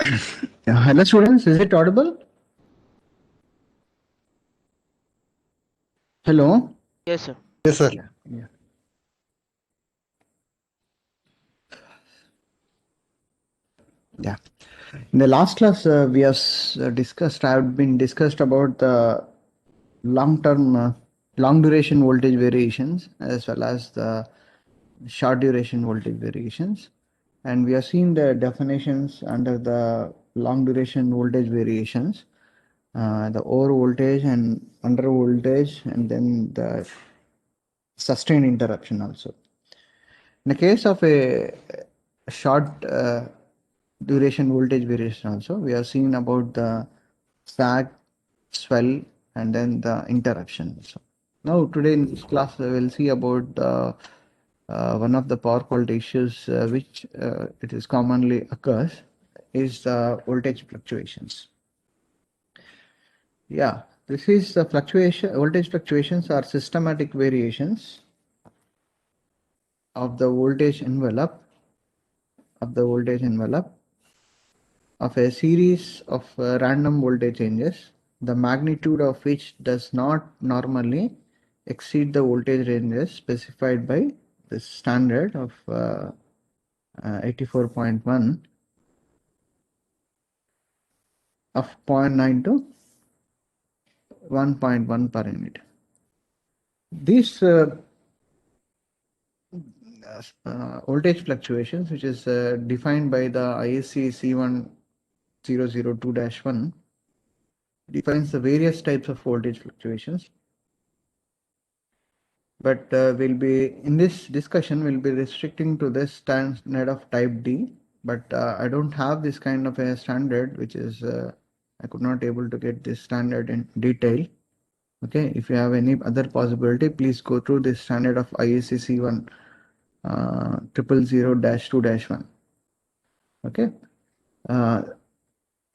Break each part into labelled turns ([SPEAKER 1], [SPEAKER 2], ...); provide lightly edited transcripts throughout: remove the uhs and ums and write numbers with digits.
[SPEAKER 1] Yeah, hello students, is it audible? Hello?
[SPEAKER 2] Yes, sir.
[SPEAKER 3] Yes, sir.
[SPEAKER 1] Yeah. Yeah. Yeah. In the last class, we have have been discussed about the long-term, long duration voltage variations as well as the short duration voltage variations. And we have seen the definitions under the long duration voltage variations, the over voltage and under voltage, and then the sustained interruption also. In the case of a short duration voltage variation also, we have seen about the sag, swell, and then the interruption also. Now today in this class we will see about one of the power quality issues which it is commonly occurs is the voltage fluctuations. Yeah, this is the fluctuation. Voltage fluctuations are systematic variations of the voltage envelope of a series of random voltage changes, the magnitude of which does not normally exceed the voltage ranges specified by the standard of 84.1 of 0.9 to 1.1 per unit. These voltage fluctuations, which is defined by the ISC C1002-1, defines the various types of voltage fluctuations. But we'll be in this discussion we'll be restricting to this standard of type D. But I don't have this kind of a standard, which is I could not able to get this standard in detail. Okay, if you have any other possibility, please go through this standard of ISC C1 000-2-1. Okay.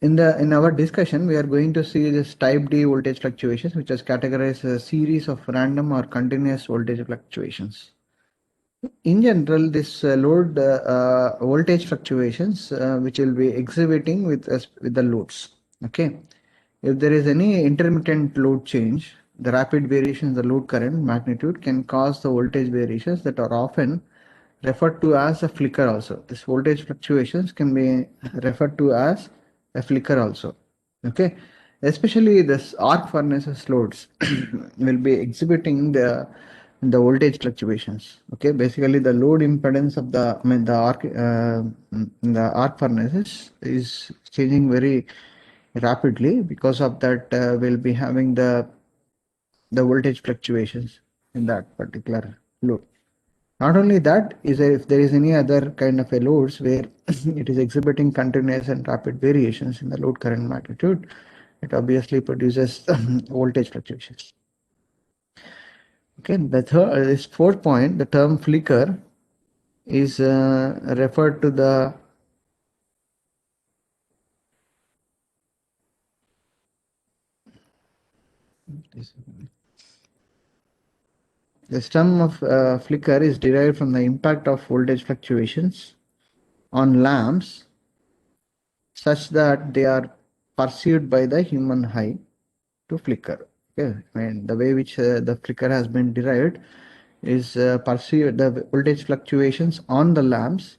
[SPEAKER 1] In our discussion, we are going to see this type D voltage fluctuations, which is categorized as a series of random or continuous voltage fluctuations. In general, this load voltage fluctuations, which will be exhibiting with the loads. Okay, if there is any intermittent load change, the rapid variation in the load current magnitude can cause the voltage variations that are often referred to as a flicker also. This voltage fluctuations can be referred to as a flicker also. Okay, especially this arc furnaces loads will be exhibiting the voltage fluctuations. Okay, basically the load impedance of the arc furnaces is changing very rapidly. Because of that, we'll be having the voltage fluctuations in that particular load. Not only that, if there is any other kind of a loads where it is exhibiting continuous and rapid variations in the load current magnitude, it obviously produces voltage fluctuations. Okay, this fourth point, the term flicker is referred to the term of flicker is derived from the impact of voltage fluctuations on lamps such that they are perceived by the human eye to flicker. Okay, and the way which the flicker has been derived is perceived the voltage fluctuations on the lamps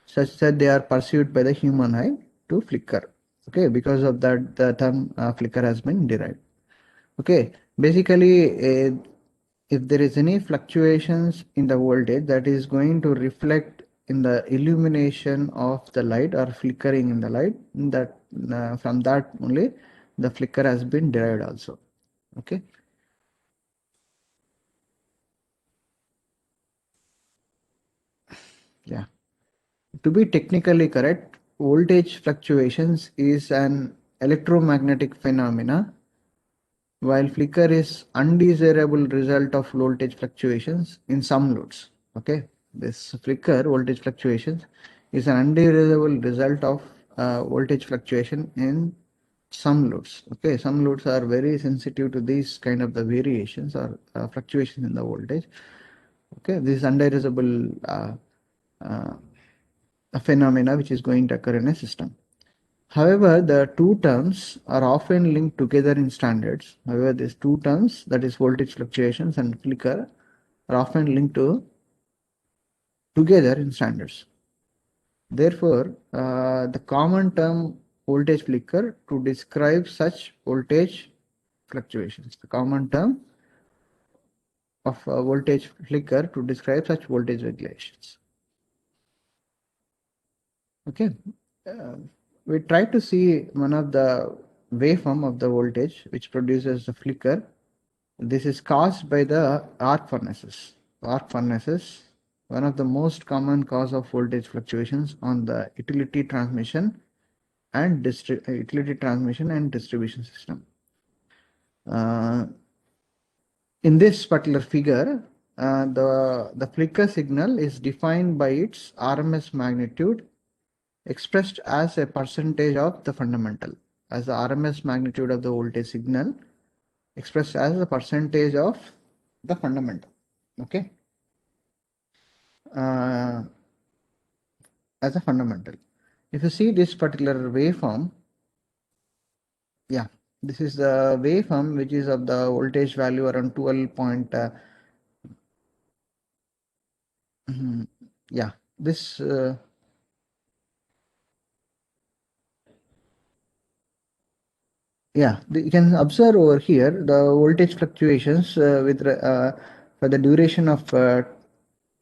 [SPEAKER 1] such that they are perceived by the human eye to flicker. Okay, because of that the term flicker has been derived. Okay, basically if there is any fluctuations in the voltage, that is going to reflect in the illumination of the light or flickering in the light, that from that only the flicker has been derived also. Okay. Yeah. To be technically correct, voltage fluctuations is an electromagnetic phenomena, while flicker is undesirable result of voltage fluctuations in some loads. Okay, this flicker voltage fluctuations is an undesirable result of voltage fluctuation in some loads. Okay, some loads are very sensitive to these kind of the variations or fluctuations in the voltage. Okay, this is undesirable a phenomena which is going to occur in a system. However, the two terms are often linked together in standards. However, these two terms, that is voltage fluctuations and flicker, are often linked together in standards. Therefore, the common term voltage flicker to describe such voltage fluctuations. The common term of voltage flicker to describe such voltage regulations. Okay. Uh, we try to see one of the waveform of the voltage which produces the flicker. This is caused by the arc furnaces. Arc furnaces, one of the most common cause of voltage fluctuations on the utility transmission and distribution system. In this particular figure, the flicker signal is defined by its RMS magnitude expressed as a percentage of the fundamental, as the RMS magnitude of the voltage signal expressed as a percentage of the fundamental. Okay, as a fundamental. If you see this particular waveform, yeah, this is the waveform which is of the voltage value around 12 point. Yeah, this. Yeah, you can observe over here the voltage fluctuations for the duration of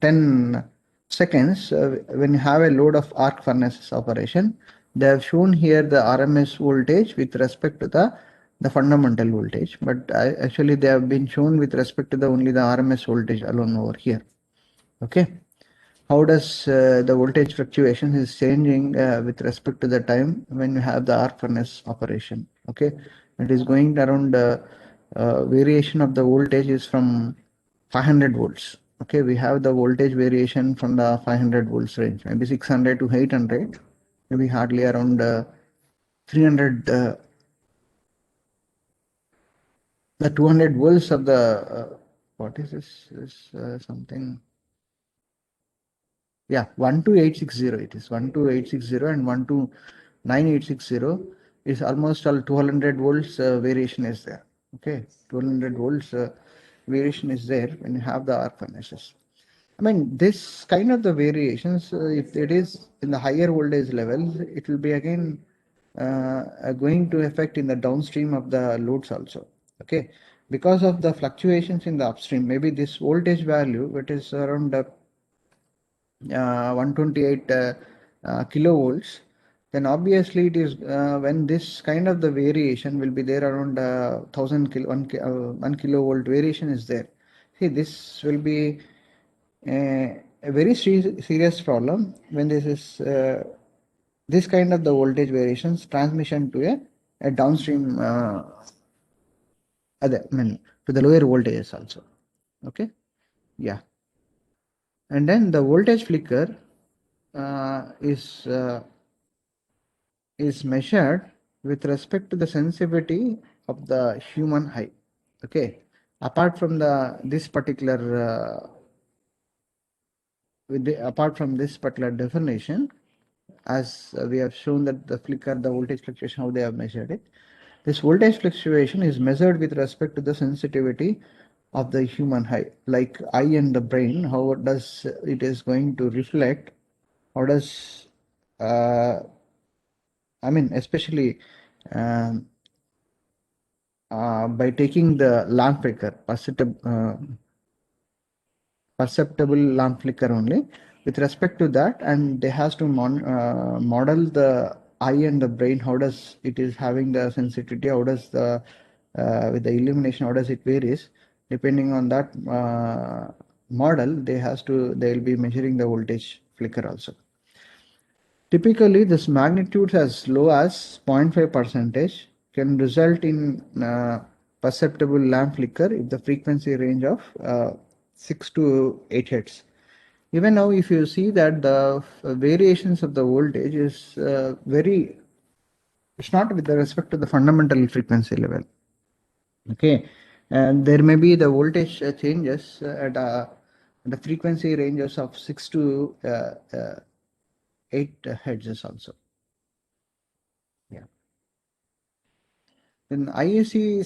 [SPEAKER 1] 10 seconds when you have a load of arc furnaces operation. They have shown here the RMS voltage with respect to the fundamental voltage, but actually they have been shown with respect to the only the RMS voltage alone over here. Okay, how does the voltage fluctuation is changing with respect to the time when you have the arc furnace operation? Okay, it is going around variation of the voltage is from 500 volts. Okay, we have the voltage variation from the 500 volts range, maybe 600 to 800, maybe hardly around 300, the 200 volts of the what is this? Is something, yeah, 12860 it is 12860 and 129,860 is almost all 200 volts variation is there. Okay, 200 volts variation is there when you have the arc furnaces. I mean, this kind of the variations, if it is in the higher voltage levels, it will be again going to affect in the downstream of the loads also. Okay, because of the fluctuations in the upstream, maybe this voltage value, which is around 128 kilovolts, then obviously it is when this kind of the variation will be there around 1 kilovolt variation is there. See, this will be a very serious problem when this is this kind of the voltage variations transmission to a downstream I mean, to the lower voltages also. Okay, yeah, and then the voltage flicker is measured with respect to the sensitivity of the human eye. Okay, apart from the this particular apart from this particular definition, as we have shown that the flicker, the voltage fluctuation, how they have measured it. This voltage fluctuation is measured with respect to the sensitivity of the human eye, like eye and the brain. How does it is going to reflect? How does I mean, especially um, by taking the lamp flicker, perceptible lamp flicker only with respect to that, and they has to model the eye and the brain. How does it is having the sensitivity? How does the with the illumination? How does it varies? Depending on that model, they will be measuring the voltage flicker also. Typically, this magnitude as low as 0.5 percentage can result in perceptible lamp flicker if the frequency range of 6 to 8 hertz. Even now, if you see that the variations of the voltage is it's not with respect to the fundamental frequency level. Okay, and there may be the voltage changes at the frequency ranges of 6 to 8 hertz also. Then IAC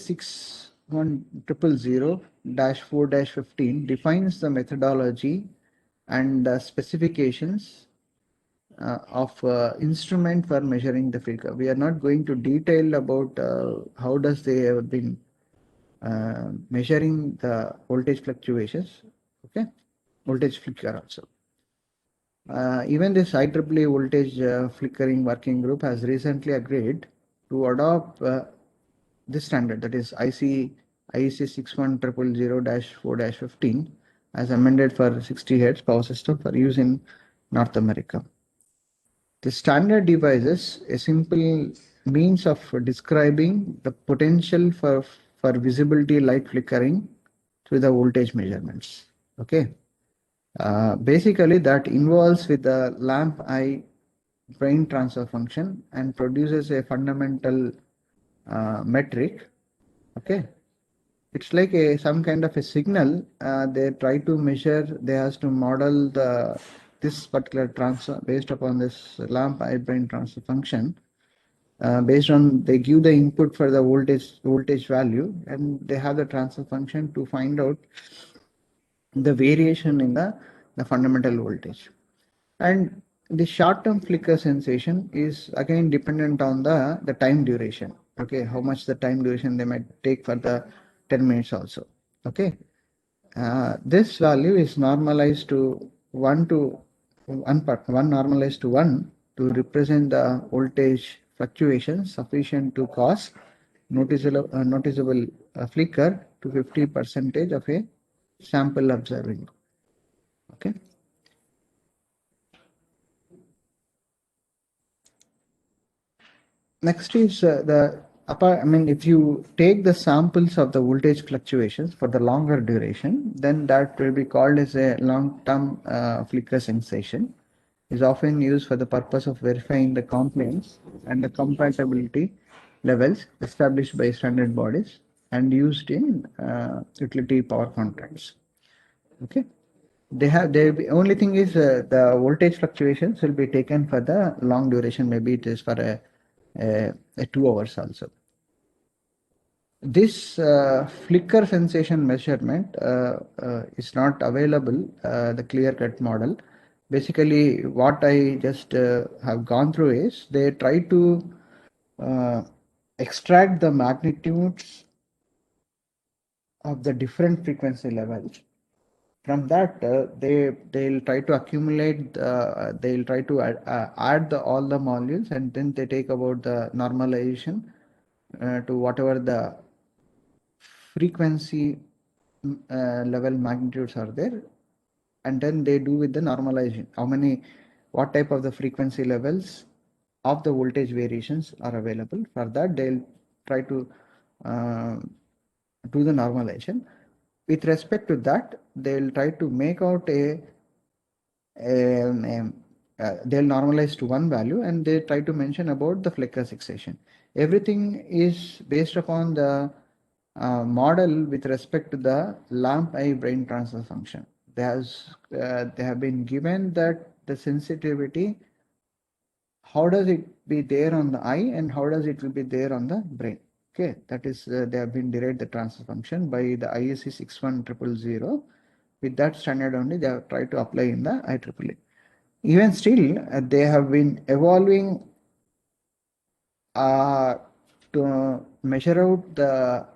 [SPEAKER 1] 61000-4-15 defines the methodology and specifications of instrument for measuring the flicker. We are not going to detail about how does they have been measuring the voltage fluctuations. Okay, voltage flicker also. Even this IEEE voltage flickering working group has recently agreed to adopt this standard, that is IEC 61000-4-15 as amended for 60 Hz power system for use in North America. The standard devises a simple means of describing the potential for visibility light flickering through the voltage measurements. Okay. Basically, that involves with the lamp eye brain transfer function and produces a fundamental metric. Okay, it's like some kind of a signal. They try to measure. They has to model this particular transfer based upon this lamp eye brain transfer function. Based on they give the input for the voltage value, and they have the transfer function to find out the variation in the fundamental voltage. And the short-term flicker sensation is again dependent on the time duration. Okay, how much the time duration they might take for the 10 minutes also. Okay, this value is normalized to 1 normalized to 1 to represent the voltage fluctuations sufficient to cause noticeable flicker to 50% of a sample observing. Okay. Next is if you take the samples of the voltage fluctuations for the longer duration, then that will be called as a long-term flicker sensation. Is often used for the purpose of verifying the compliance and the compatibility levels established by standard bodies and used in utility power contracts. Okay. Only thing is the voltage fluctuations will be taken for the long duration. Maybe it is for a 2 hours also. This flicker sensation measurement is not available, the clear-cut model. Basically, what I just have gone through is they try to extract the magnitudes of the different frequency levels. From that, they'll try to accumulate. They'll try to add all the modules, and then they take about the normalization to whatever the frequency level magnitudes are there, and then they do with the normalization what type of the frequency levels of the voltage variations are available. For that, they'll try to do the normalization. With respect to that, they'll try to make out they'll normalize to one value, and they try to mention about the flicker fixation. Everything is based upon the model with respect to the lamp eye brain transfer function. They have been given that the sensitivity, how does it be there on the eye and how does it will be there on the brain. Okay, that is they have been derived the transfer function by the IEC 61000. With that standard only they have tried to apply in the IEEE. Even still, they have been evolving to measure out the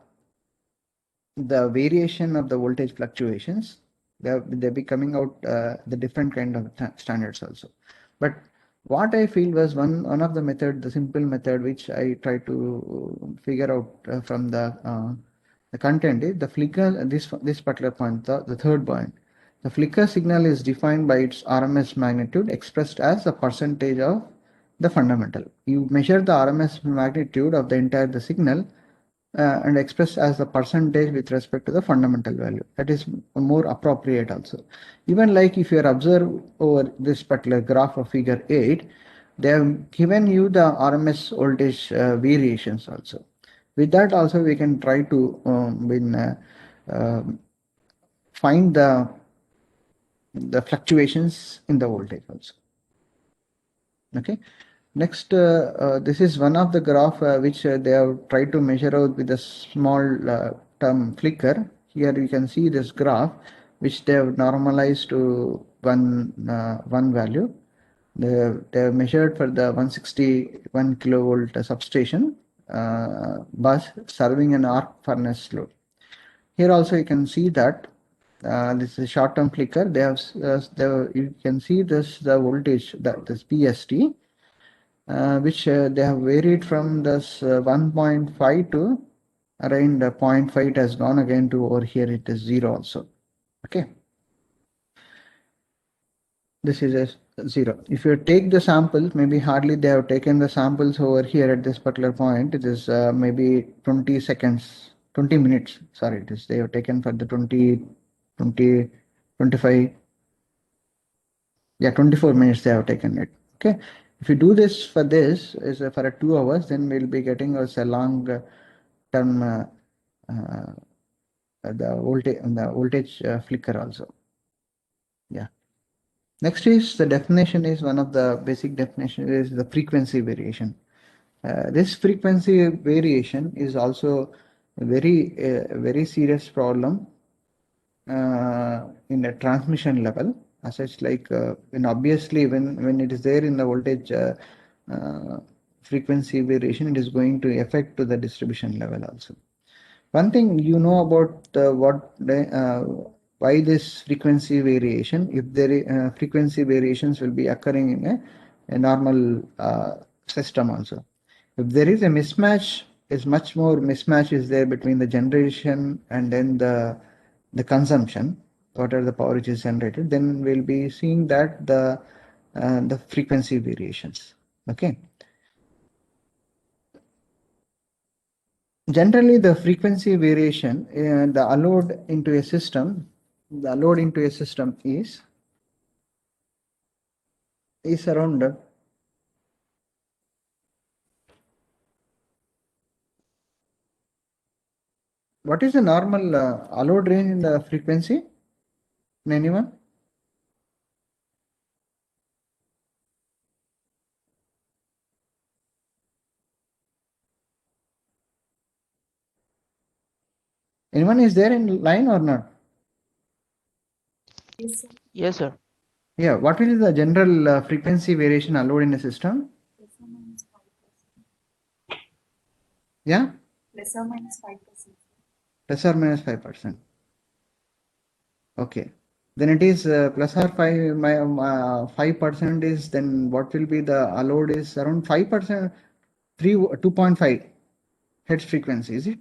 [SPEAKER 1] variation of the voltage fluctuations. They'll be coming out the different kind of standards also. But what I feel was one of the method, the simple method which I try to figure out from the content is the flicker. This particular point, the third point, the flicker signal is defined by its RMS magnitude expressed as a percentage of the fundamental. You measure the RMS magnitude of the entire signal and expressed as the percentage with respect to the fundamental value. That is more appropriate also. Even like if you observe over this particular graph of figure 8, they have given you the RMS voltage variations also. With that also we can try to find the fluctuations in the voltage also. Okay. Next, this is one of the graph which they have tried to measure out with a small term flicker. Here you can see this graph which they have normalized to one value. They have measured for the 161 kilovolt substation bus serving an arc furnace load. Here also you can see that this is short-term flicker. They have you can see this the voltage that this PST which they have varied from this 1.5 to around 0.5. It has gone again to over here. It is 0 also. Okay. This is a 0. If you take the samples, maybe hardly they have taken the samples over here at this particular point. It is maybe 20 seconds, 20 minutes. Sorry, it is they have taken for the 20, 25. Yeah, 24 minutes they have taken it. Okay. If you do this for this is for 2 hours, then we'll be getting us a long term the voltage flicker also. Yeah. Next is the definition is one of the basic definition is the frequency variation. This frequency variation is also a very serious problem in a transmission level as such like when obviously when it is there in the voltage frequency variation, it is going to affect to the distribution level also. One thing you know about why this frequency variation, if there frequency variations will be occurring in a normal system also. If there is a mismatch, is much more mismatch is there between the generation and then the consumption, whatever the power which is generated, then we'll be seeing that the frequency variations. Okay. Generally, the frequency variation, the allowed into a system, the allowed into a system is around what is the normal allowed range in the frequency? Anyone? Anyone is there in line or not?
[SPEAKER 2] Yes, sir.
[SPEAKER 3] Yes, sir.
[SPEAKER 1] Yeah, what is the general frequency variation allowed in a system?
[SPEAKER 2] Plus or minus 5%.
[SPEAKER 1] Yeah,
[SPEAKER 2] Plus or minus 5%.
[SPEAKER 1] plus or minus 5%. Okay, then it is plus or 5% is then what will be the allowed is around 5%, 2.5 hertz frequency, is it?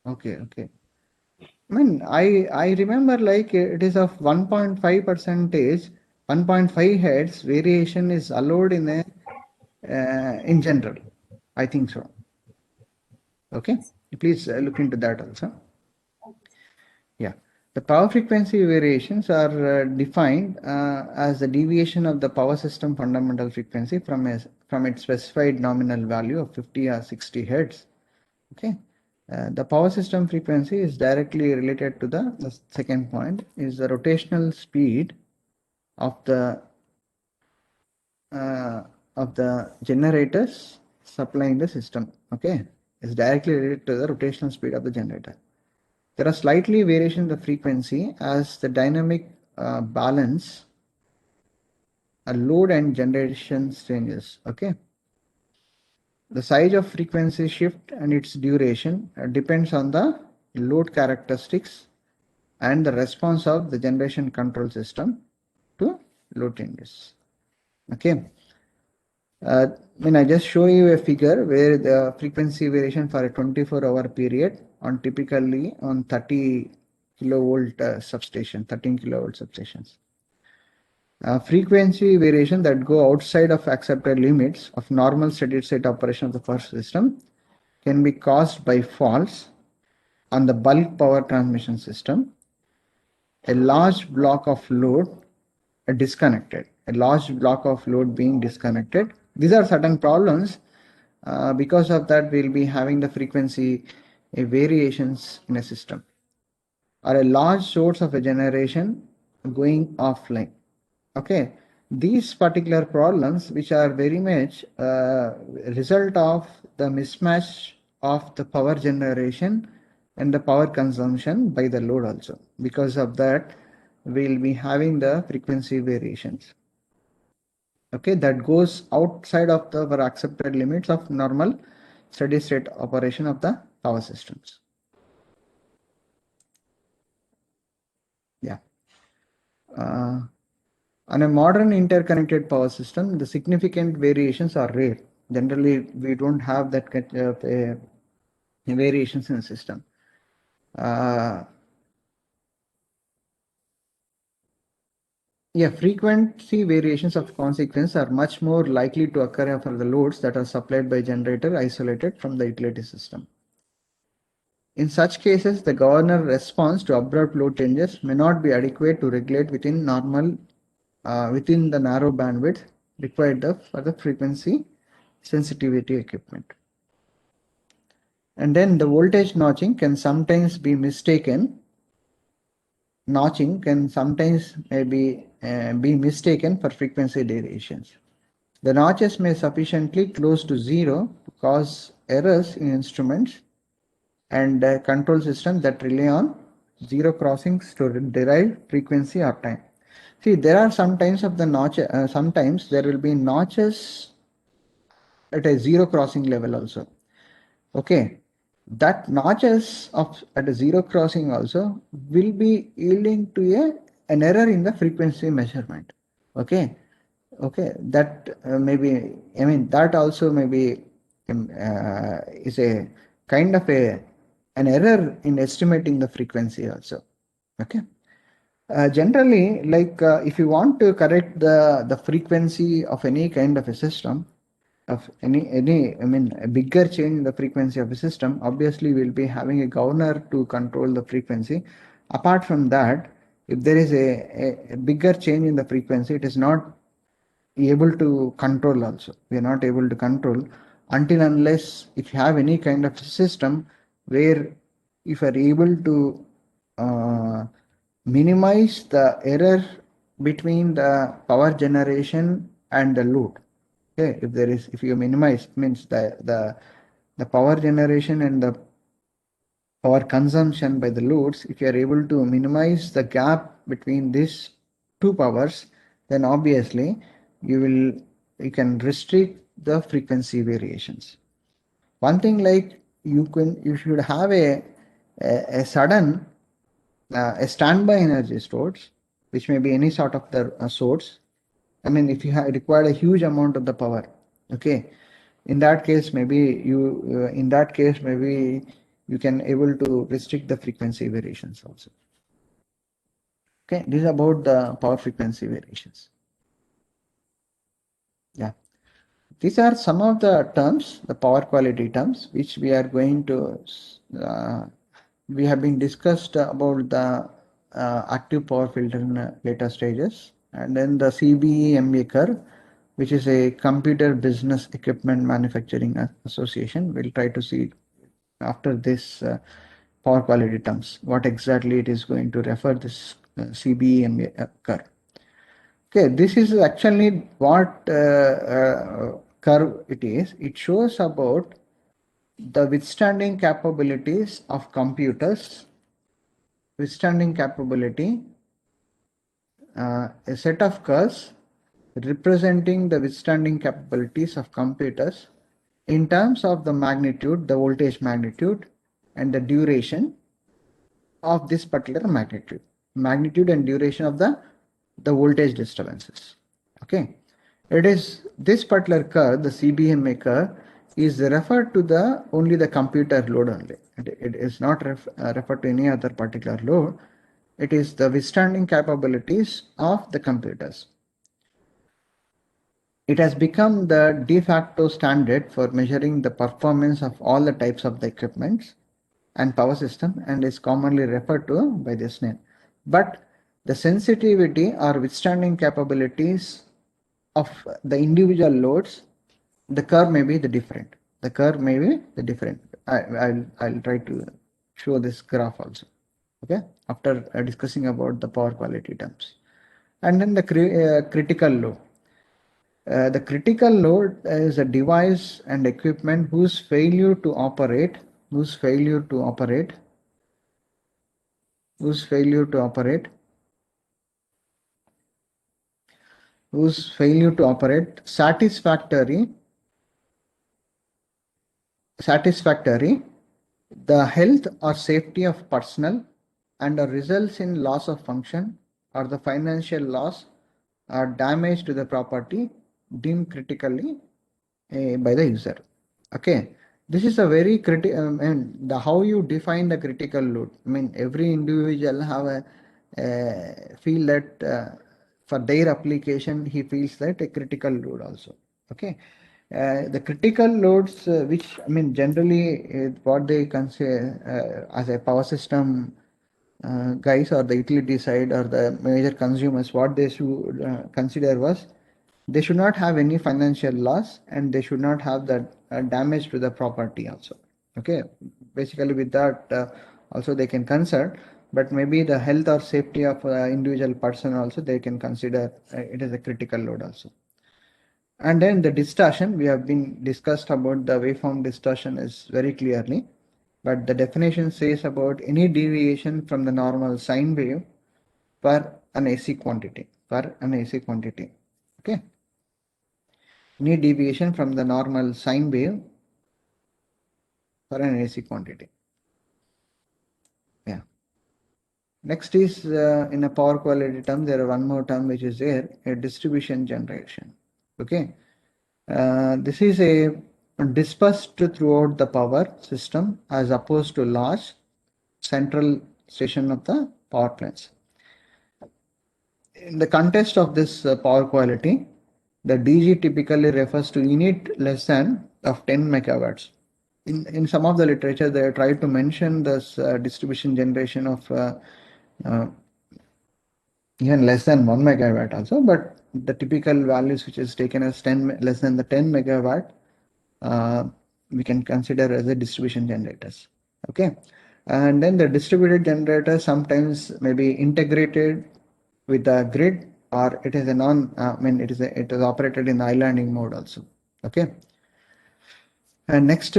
[SPEAKER 1] Okay, okay. I mean, I remember like it is of 1.5 percentage, 1.5 hertz variation is allowed in a in general. I think so. Okay, please look into that also. Yeah, the power frequency variations are defined as the deviation of the power system fundamental frequency from its specified nominal value of 50 or 60 hertz. Okay. The power system frequency is directly related to the second point is the rotational speed of the generators supplying the system. Okay, is directly related to the rotational speed of the generator. There are slightly variation in the frequency as the dynamic balance a load and generation changes. Okay. The size of frequency shift and its duration depends on the load characteristics and the response of the generation control system to load changes. Okay. When I just show you a figure where the frequency variation for a 24-hour period on typically on 30 kilovolt substation, 13 kilovolt substations. Frequency variation that go outside of accepted limits of normal steady state operation of the first system can be caused by faults on the bulk power transmission system, a large block of load disconnected, a large block of load being disconnected. These are certain problems. Because of that, we'll be having the frequency variations in a system, or a large source of a generation going offline. Okay, these particular problems, which are very much result of the mismatch of the power generation and the power consumption by the load also. Because of that, we'll be having the frequency variations. Okay, that goes outside of the our accepted limits of normal steady state operation of the power systems. Yeah. On a modern interconnected power system, the significant variations are rare. Generally, we don't have that kind of variations in the system. Yeah, frequency variations of consequence are much more likely to occur for the loads that are supplied by generator isolated from the utility system. In such cases, the governor response to abrupt load changes may not be adequate to regulate within within the narrow bandwidth required for the frequency sensitivity equipment. And then the voltage notching can sometimes be mistaken. Notching can sometimes maybe be mistaken for frequency deviations. The notches may sufficiently close to zero to cause errors in instruments and control systems that rely on zero crossings to derive frequency or time. See, there are sometimes of the notch. Sometimes there will be notches at a zero crossing level also. Okay, that notches of at a zero crossing also will be yielding to an error in the frequency measurement. Okay, okay, that maybe, I mean, that also maybe is a kind of an error in estimating the frequency also. Okay. Generally, like if you want to correct the frequency of any kind of a system, of any I mean a bigger change in the frequency of a system, obviously we'll be having a governor to control the frequency. Apart from that, if there is a bigger change in the frequency, it is not able to control also. We are not able to control until unless if you have any kind of system where if you are able to minimize the error between the power generation and the load. Okay, if you minimize means the power generation and the power consumption by the loads, if you are able to minimize the gap between these two powers, then obviously you can restrict the frequency variations. One thing like you should have a sudden a standby energy stores, which may be any sort of the source. I mean, if you have required a huge amount of the power, okay, in that case maybe you can able to restrict the frequency variations also. Okay, this is about the power frequency variations. Yeah, these are some of the terms, the power quality terms, which we are going to we have been discussed about the active power filter in later stages, and then the CBE curve, which is a Computer Business Equipment Manufacturing Association. We'll try to see after this power quality terms what exactly it is going to refer this CBE curve. Okay, this is actually what curve it is. It shows about the withstanding capabilities of computers, withstanding capability, a set of curves representing the withstanding capabilities of computers in terms of the magnitude, the voltage magnitude, and the duration of this particular magnitude and duration of the voltage disturbances. Okay, it is this particular curve, the CBMA curve, is referred to the only the computer load only. It is not referred to any other particular load. It is the withstanding capabilities of the computers. It has become the de facto standard for measuring the performance of all the types of the equipments and power system and is commonly referred to by this name. But the sensitivity or withstanding capabilities of the individual loads, the curve may be the different. The curve may be the different. I'll try to show this graph also. Okay, after discussing about the power quality terms. And then the critical load. The critical load is a device and equipment whose failure to operate, whose failure to operate, whose failure to operate, whose failure to operate satisfactory the health or safety of personnel and results in loss of function or the financial loss or damage to the property deemed critically by the user. Okay, this is a very critical. And the how you define the critical load. I mean, every individual have a feel that for their application he feels that a critical load also. Okay, the critical loads, which I mean generally what they consider as a power system guys or the utility side or the major consumers, what they should consider was they should not have any financial loss and they should not have that damage to the property also. Okay, basically with that also they can concern, but maybe the health or safety of individual person also they can consider it as a critical load also. And then the distortion, we have been discussed about the waveform distortion is very clearly, but the definition says about any deviation from the normal sine wave per an AC quantity, per an AC quantity. Okay. Any deviation from the normal sine wave for an AC quantity. Yeah. Next is in a power quality term, there are one more term which is there, a distribution generation. Okay. This is a dispersed throughout the power system as opposed to large central station of the power plants. In the context of this power quality, the DG typically refers to unit less than of 10 megawatts. In some of the literature, they try to mention this distribution generation of uh, even less than 1 megawatt also, but the typical values which is taken as 10 less than the 10 megawatt, we can consider as a distribution generators. Okay, and then the distributed generator sometimes may be integrated with the grid, or it is a non. I mean, it is operated in islanding mode also. Okay. And next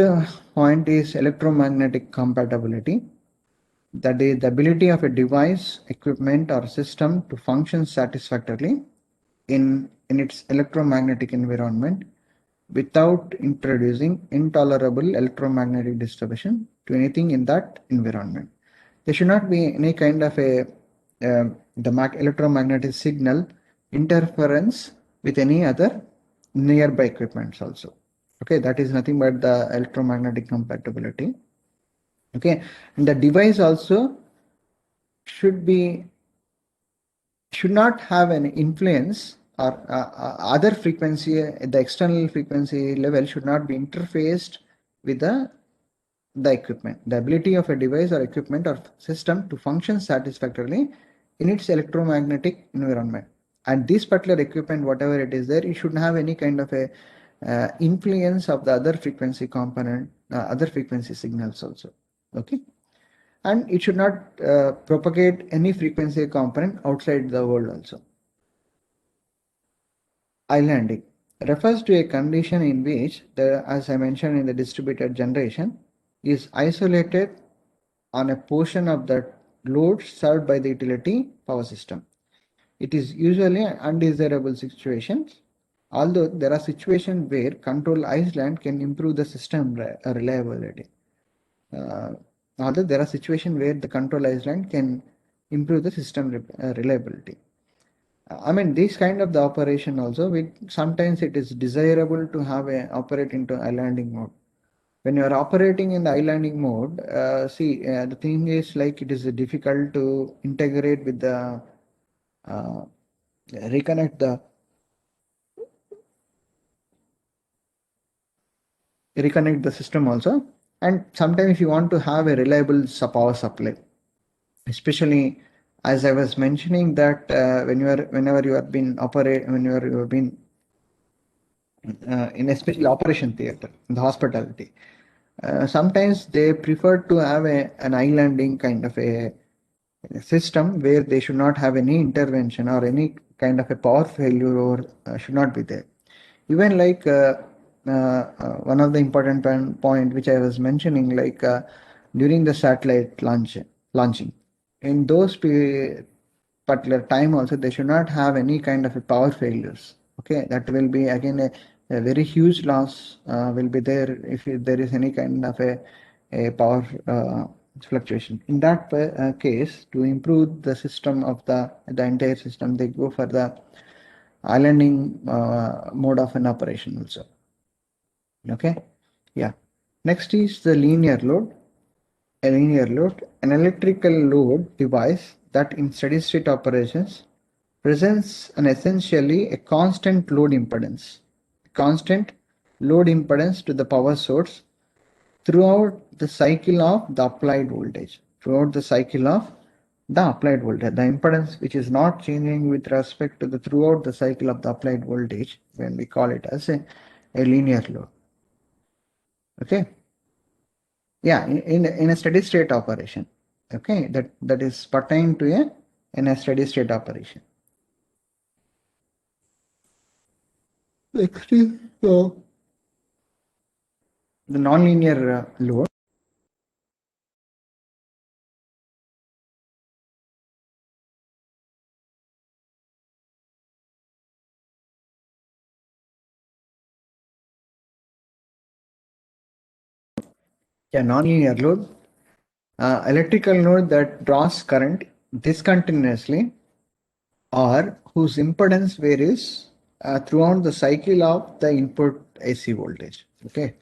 [SPEAKER 1] point is electromagnetic compatibility. That is the ability of a device, equipment, or system to function satisfactorily in its electromagnetic environment without introducing intolerable electromagnetic disturbance to anything in that environment. There should not be any kind of a electromagnetic signal interference with any other nearby equipments also. Okay, that is nothing but the electromagnetic compatibility. Okay, and the device also should not have an influence or other frequency, the external frequency level should not be interfaced with the equipment. The ability of a device or equipment or system to function satisfactorily in its electromagnetic environment. And this particular equipment, whatever it is there, it shouldn't have any kind of a influence of the other frequency component, other frequency signals also. Okay. And it should not propagate any frequency component outside the world also. Islanding refers to a condition in which as I mentioned in the distributed generation, is isolated on a portion of the load served by the utility power system. It is usually an undesirable situation, although there are situations where control island can improve the system reliability. Although there are situations where the control island can improve the system reliability. I mean, this kind of the operation also, sometimes it is desirable to have a operate into islanding mode. When you are operating in the islanding mode, the thing is like it is difficult to integrate with the reconnect the system also. And sometimes if you want to have a reliable power supply, especially as I was mentioning that whenever you have been in a special operation theater in the hospitality, sometimes they prefer to have an islanding kind of a system where they should not have any intervention or any kind of a power failure or should not be there. Even like one of the important point which I was mentioning, like during the satellite launching, in those particular time also they should not have any kind of a power failures. Okay, that will be again a very huge loss will be there if there is any kind of a power fluctuation. In that case, to improve the system of the entire system, they go for the islanding mode of an operation also. Okay, yeah. Next is the linear load. A linear load, an electrical load device that in steady state operations presents an essentially a constant load impedance. Constant load impedance to the power source throughout the cycle of the applied voltage. Throughout the cycle of the applied voltage, the impedance which is not changing with respect to the throughout the cycle of the applied voltage, when we call it as a linear load. Okay. Yeah, in a steady state operation. Okay, that is pertain to a in a steady state operation. Next is the nonlinear load. Yeah, nonlinear load, electrical load that draws current discontinuously or whose impedance varies throughout the cycle of the input AC voltage. Okay,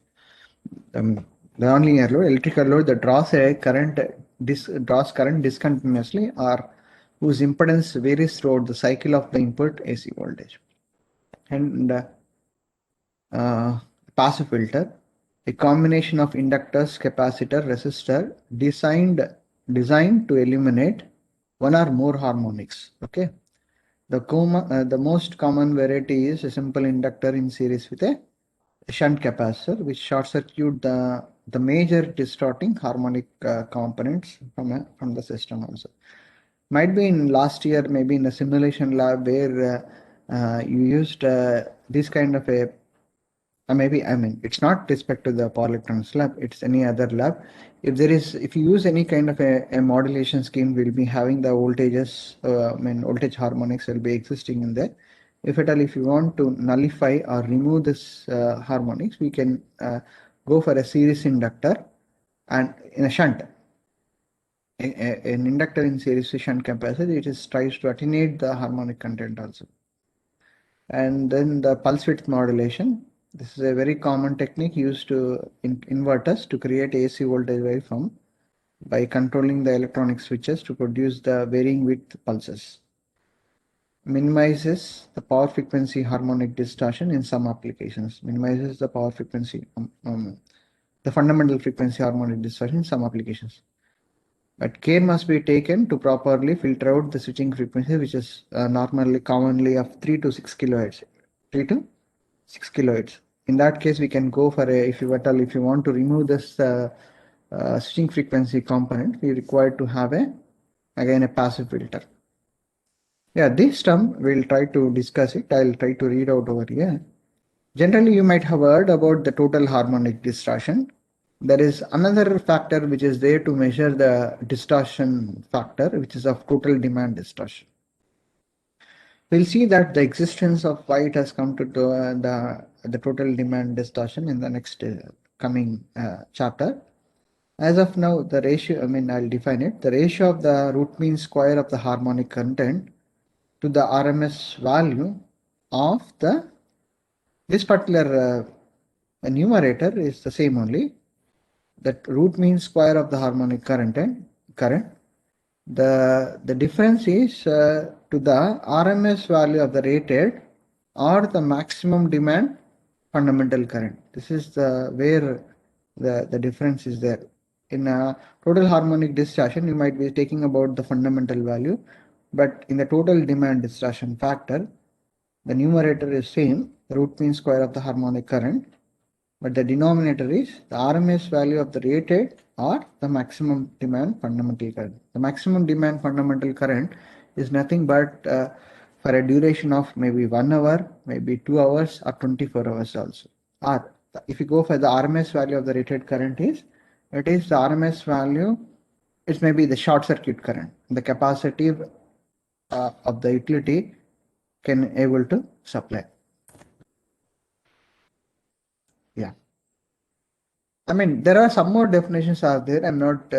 [SPEAKER 1] the nonlinear load, electrical load that draws a current draws current discontinuously or whose impedance varies throughout the cycle of the input AC voltage. And passive filter, a combination of inductors, capacitor, resistor designed to eliminate one or more harmonics. Okay, the most common variety is a simple inductor in series with a shunt capacitor, which short circuit the major distorting harmonic components from the system also. Might be in last year, maybe in a simulation lab where you used this kind of a maybe, I mean, it's not respect to the power electronics lab, it's any other lab. If you use any kind of a modulation scheme, we'll be having the voltages, I mean, voltage harmonics will be existing in there. If at all, if you want to nullify or remove this harmonics, we can go for a series inductor and in a shunt. An inductor in series with shunt capacitor, it is tries to attenuate the harmonic content also. And then the pulse width modulation. This is a very common technique used to inverters to create AC voltage waveform by controlling the electronic switches to produce the varying width pulses. Minimizes the power frequency harmonic distortion in some applications. Minimizes the power frequency, the fundamental frequency harmonic distortion in some applications. But care must be taken to properly filter out the switching frequency, which is normally commonly of 3 to 6 kilohertz. 3 to 6 kilohertz. In that case, we can go for a, if you want to remove this switching frequency component, we require to have again a passive filter. Yeah, this term we'll try to discuss it. I'll try to read out over here. Generally, you might have heard about the total harmonic distortion. There is another factor which is there to measure the distortion factor, which is of total demand distortion. We'll see that the existence of why it has come to the total demand distortion in the next coming chapter. As of now, the ratio, I mean, I'll define it. The ratio of the root mean square of the harmonic content to the RMS value of this particular numerator is the same only. That root mean square of the harmonic current. The difference is to the RMS value of the rated or the maximum demand fundamental current. This is where the difference is there. In a total harmonic distortion, you might be taking about the fundamental value, but in the total demand distortion factor, the numerator is same, root mean square of the harmonic current, but the denominator is the RMS value of the rated or the maximum demand fundamental current. The maximum demand fundamental current is nothing but for a duration of maybe 1 hour, maybe 2 hours or 24 hours also. Or if you go for the RMS value of the rated current is, it is the RMS value, it may be the short circuit current, the capacity of the utility can able to supply. Yeah. I mean, there are some more definitions are there. I'm not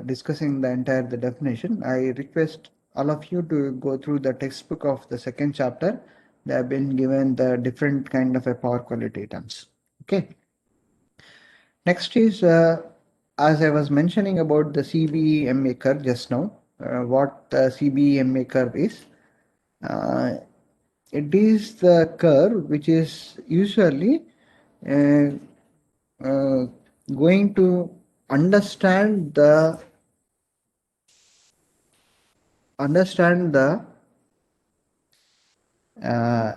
[SPEAKER 1] discussing the entire the definition. I request all of you to go through the textbook of the second chapter. They have been given the different kind of a power quality terms. Okay. Next is, as I was mentioning about the CBEMA curve just now, what the CBEMA curve is. It is the curve which is usually uh, uh, going to understand the uh,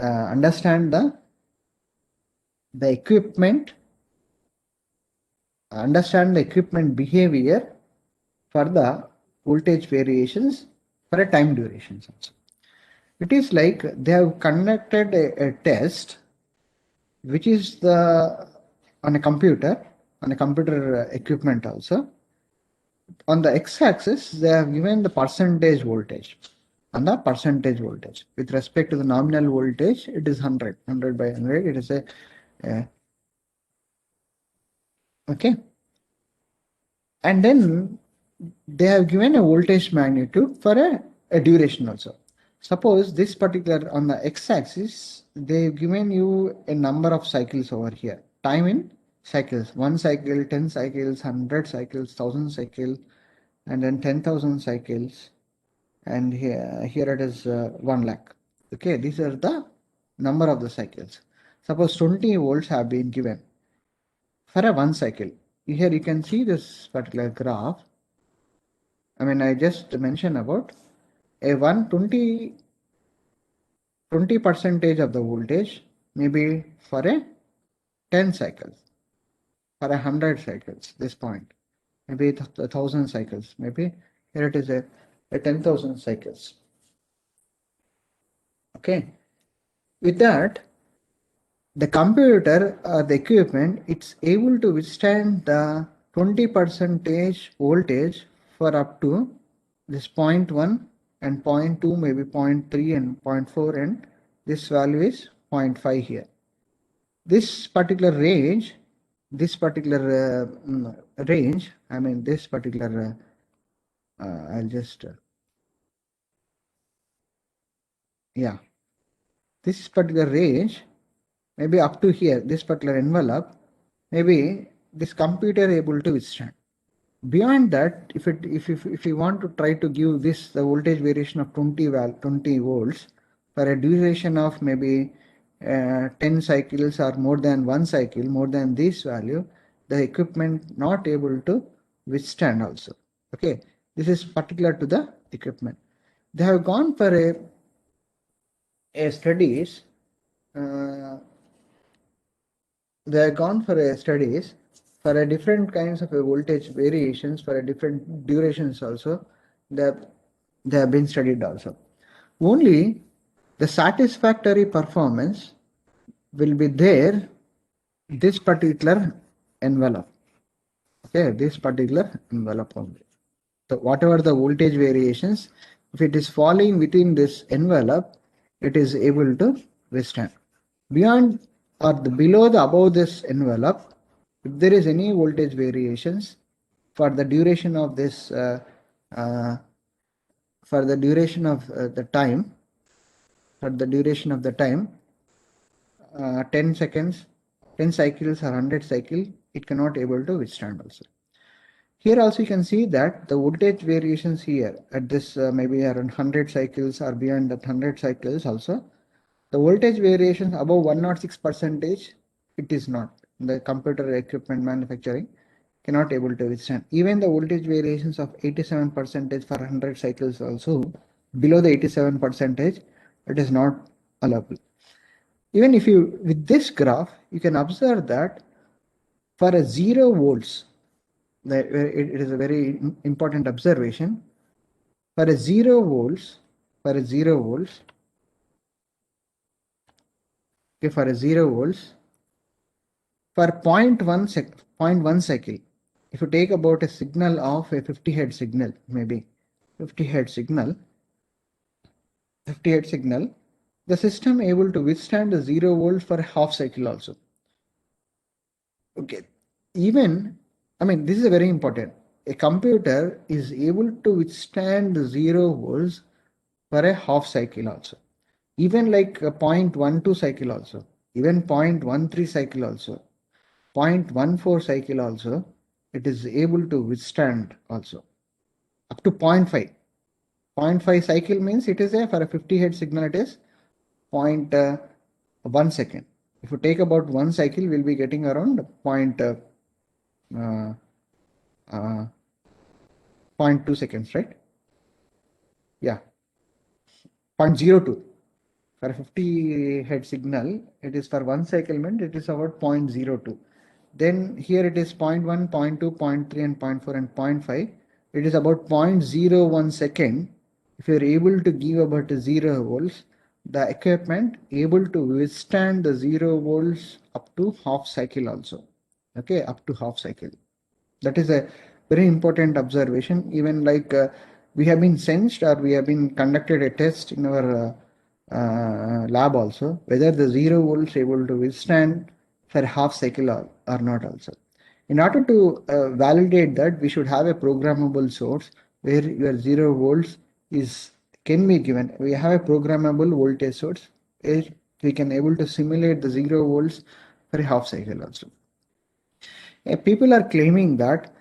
[SPEAKER 1] understand the equipment, understand the equipment behavior for the voltage variations for a time duration also. It is like they have conducted a test which is the on a computer equipment also. On the x-axis they have given the percentage voltage and the percentage voltage with respect to the nominal voltage. It is 100 by 100. It is a okay, and then they have given a voltage magnitude for a duration also. Suppose this particular on the x-axis they've given you a number of cycles over here, time in cycles, 1 cycle, 10 cycles, 100 cycles, 1000 cycles, and then 10,000 cycles, and here it is 1 lakh. Okay, these are the number of the cycles. Suppose 20 volts have been given for a 1 cycle. Here you can see this particular graph. I mean, I just mentioned about a 120 percentage of the voltage maybe for a 10 cycles, for 100 cycles, this point, maybe 1,000 cycles, maybe here it is a 10,000 cycles. Okay, with that, the computer or the equipment, it's able to withstand the 20 percentage voltage for up to this 0.1 and 0.2, maybe 0.3 and 0.4, and this value is 0.5 here. This particular range, I mean this particular, I'll just, yeah, this particular range, maybe up to here, this particular envelope, maybe this computer able to withstand. Beyond that, if you want to try to give this the voltage variation of 20 volts for a duration of maybe 10 cycles or more than 1 cycle, more than this value, the equipment not able to withstand also. Okay, this is particular to the equipment. They have gone for a studies. They have gone for a studies for a different kinds of a voltage variations for a different durations also. They have been studied also. Only the satisfactory performance will be there this particular envelope. Okay, this particular envelope only. So whatever the voltage variations, if it is falling within this envelope, it is able to withstand. Beyond or below the above this envelope, if there is any voltage variations for the duration of this for the duration of the time, 10 seconds, 10 cycles or 100 cycle, it cannot able to withstand also. Here also you can see that the voltage variations here at this maybe around 100 cycles or beyond that 100 cycles also, the voltage variations above 106 percentage, it is not. The computer equipment manufacturing cannot able to withstand. Even the voltage variations of 87 percentage for 100 cycles also, below the 87 percentage, it is not allowable. Even if you, with this graph, you can observe that for a 0 volts, it is a very important observation. For a 0 volts, for a 0 volts, okay, for a 0 volts, for 0.1 cycle, if you take about a signal of a 50 hertz signal, maybe 50 hertz signal, 50 hertz signal, the system able to withstand the 0 volts for a half cycle also. Okay, even, I mean, this is a very important. A computer is able to withstand the 0 volts for a half cycle also. Even like a 0.12 cycle also, even 0.13 cycle also, 0.14 cycle also, it is able to withstand also up to 0.5. 0.5 cycle means it is a, for a 50 hertz signal, it is 0.1 second. If you take about 1 cycle, we'll be getting around uh, 0.2 seconds, right? Yeah, 0.02. For a 50 hertz signal, it is for 1 cycle meant it is about 0.02. Then here it is 0.1, 0.2, 0.3 and 0.4 and 0.5. It is about 0.01 second. If you are able to give about 0 volts, the equipment able to withstand the 0 volts up to half cycle also. Okay, up to half cycle. That is a very important observation. Even like we have been sensed or we have been conducted a test in our lab also, whether the 0 volts able to withstand for half cycle or not also. In order to validate that, we should have a programmable source where your 0 volts is can be given. We have a programmable voltage source where we can able to simulate the 0 volts for a half cycle also. People are claiming that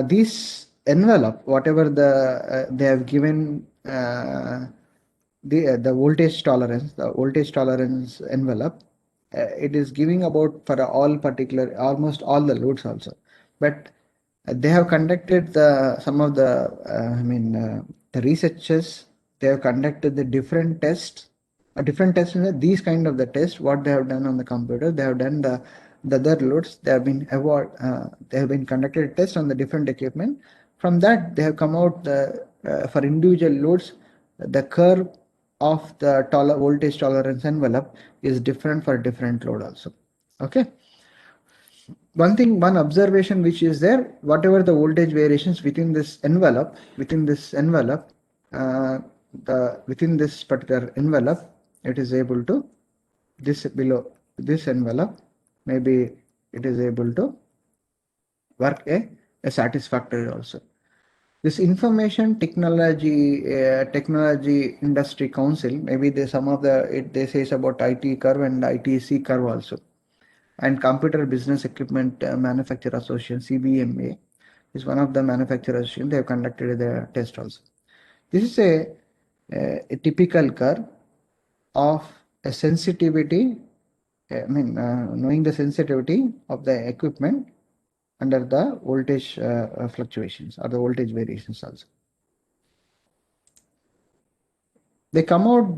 [SPEAKER 1] this envelope, whatever they have given the voltage tolerance envelope, it is giving about for almost all the loads also. But they have conducted some of the researchers. They have conducted the different tests. Different tests in these kind of the tests. What they have done on the computer, they have done the other loads. They have been conducted tests on the different equipment. From that, they have come out for individual loads. The curve of the voltage tolerance envelope is different for different load also. Okay. One observation which is there, whatever the voltage variations within this envelope, within this particular envelope, it is able to, this below this envelope, maybe it is able to work a satisfactory also. This information technology industry council, maybe some of they says about IT curve and ITC curve also, and Computer Business Equipment Manufacturer Association, CBMA, is one of the manufacturers. They have conducted the test also. This is a typical curve of a sensitivity, knowing the sensitivity of the equipment under the voltage fluctuations or the voltage variations also. They come out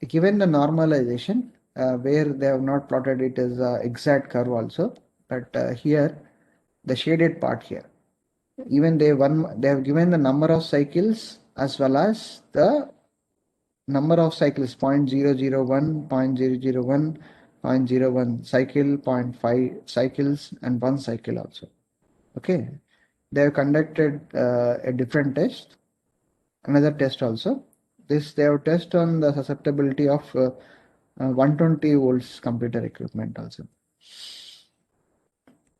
[SPEAKER 1] given the normalization where they have not plotted it as a exact curve also, but here the shaded part here, even they have given the number of cycles as well as the number of cycles 0.001, 0.001, 0.01 cycle, 0.5 cycles and 1 cycle also. Okay, they have conducted a different test, another test also. This they have test on the susceptibility of 120 volts computer equipment also.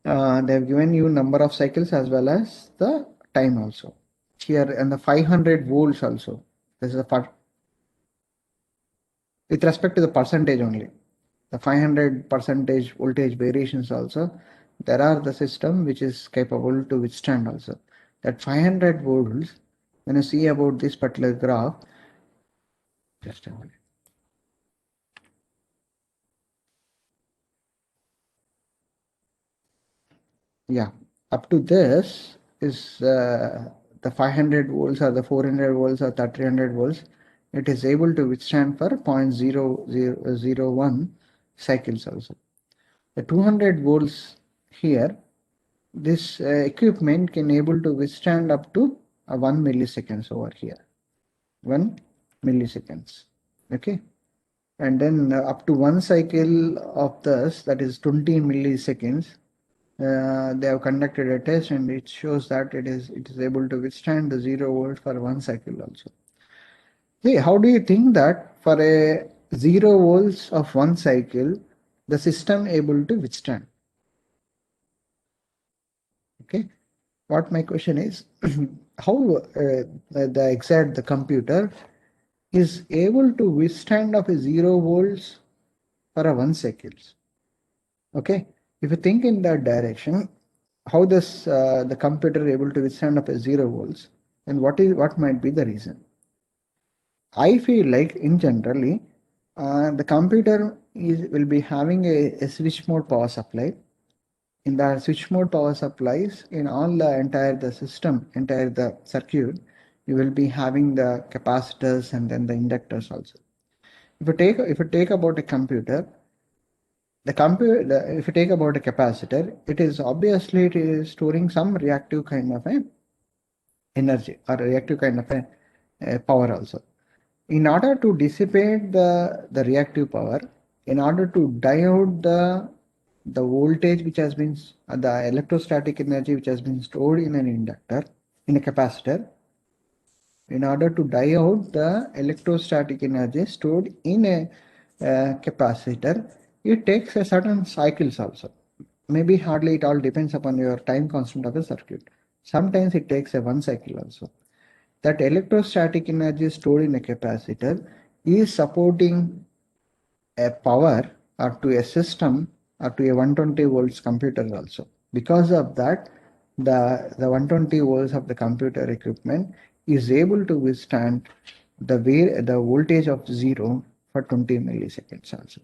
[SPEAKER 1] They have given you number of cycles as well as the time also. Here and the 500 volts also. This is with respect to the percentage only. The 500 percentage voltage variations also. There are the system which is capable to withstand also. That 500 volts, when you see about this particular graph, just a minute. Yeah, up to this is the 500 volts or the 400 volts or the 300 volts. It is able to withstand for 0.0001 cycles also. The 200 volts here, this equipment can able to withstand up to 1 milliseconds over here. 1 milliseconds. Okay, and then up to one cycle of this, that is 20 milliseconds, they have conducted a test and it shows that it is able to withstand the 0 volt for one cycle also. Hey, how do you think that for a 0 volts of one cycle, the system able to withstand? Okay, what my question is, how the computer is able to withstand of a 0 volts for a one cycles. Okay, if you think in that direction, how does the computer able to withstand up a 0 volts, and what might be the reason? I feel like in generally, the computer will be having a switch mode power supply. In the switch mode power supplies, in all the system, entire the circuit, you will be having the capacitors and then the inductors also. If you take about a computer, if you take about a capacitor, it is storing some reactive kind of a energy or reactive kind of a power also. In order to dissipate the reactive power, in order to diode the voltage which has been the electrostatic energy which has been stored in an inductor, in a capacitor, in order to diode the electrostatic energy stored in a capacitor, it takes a certain cycles also. Maybe hardly it all depends upon your time constant of the circuit. Sometimes it takes a one cycle also. That electrostatic energy stored in a capacitor is supporting a power or to a system or to a 120 volts computer also. Because of that, the 120 volts of the computer equipment is able to withstand the voltage of 0 for 20 milliseconds also.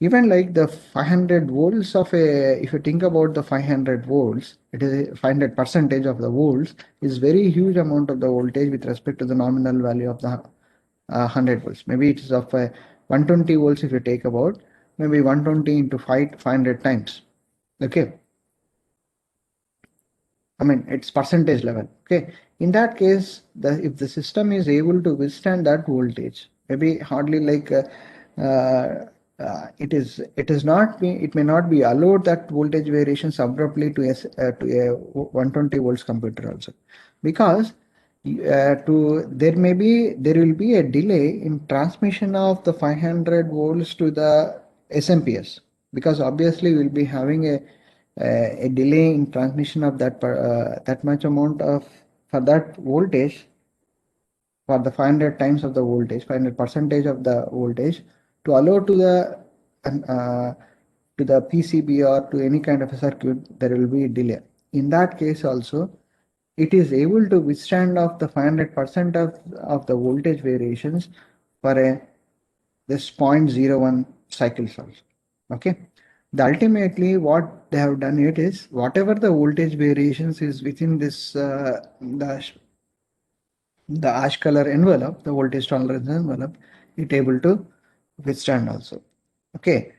[SPEAKER 1] Even like the 500 volts of a, if you think about the 500 volts, it is 500 percentage of the volts is very huge amount of the voltage with respect to the nominal value of the 100 volts. Maybe it is of 120 volts if you take about, maybe 120 into 500 times. Okay. I mean, it's percentage level. Okay. In that case, if the system is able to withstand that voltage, maybe hardly like it may not be allowed that voltage variations abruptly to a 120 volts computer also, because there will be a delay in transmission of the 500 volts to the SMPS, because obviously we'll be having a delay in transmission of that much amount of for that voltage, for the 500 times of the voltage, 500 percentage of the voltage, to allow to the PCB or to any kind of a circuit, there will be a delay. In that case also, it is able to withstand of the 500% of the voltage variations for this 0.01 cycles also. Okay. Ultimately what they have done it is, whatever the voltage variations is within this the ash color envelope, the voltage tolerance envelope, it able to withstand also. Okay.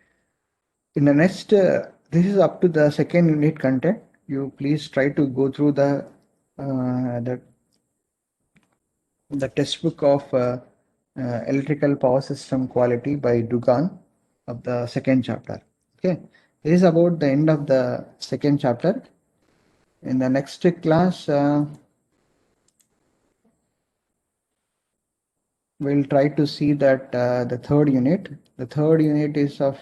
[SPEAKER 1] In the next, this is up to the second unit content. You please try to go through uh, the the textbook of electrical power system quality by Dugan of the second chapter. Okay, this is about the end of the second chapter. In the next class, we'll try to see that the third unit. The third unit is of,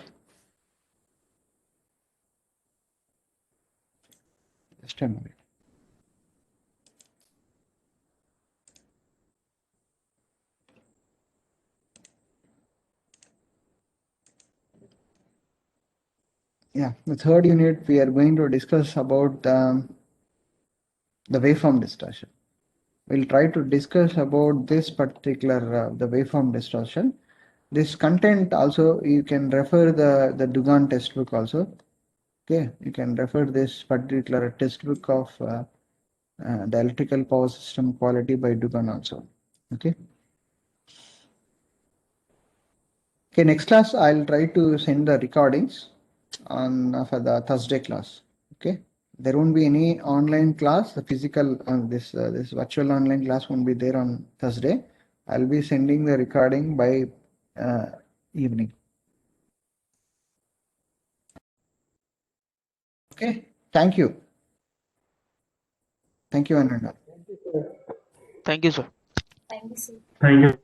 [SPEAKER 1] just a minute. Yeah, the third unit we are going to discuss about the waveform distortion. We'll try to discuss about this particular the waveform distortion. This content also you can refer the Dugan textbook also. Okay, you can refer this particular textbook of the electrical power system quality by Dugan also. Okay. Okay, next class I'll try to send the recordings on for the Thursday class. Okay, there won't be any online class. The physical this virtual online class won't be there on Thursday. I'll be sending the recording by evening. Okay. Thank you. Thank you, Ananda.
[SPEAKER 3] Thank you, sir.
[SPEAKER 2] Thank you, sir.
[SPEAKER 4] Thank you.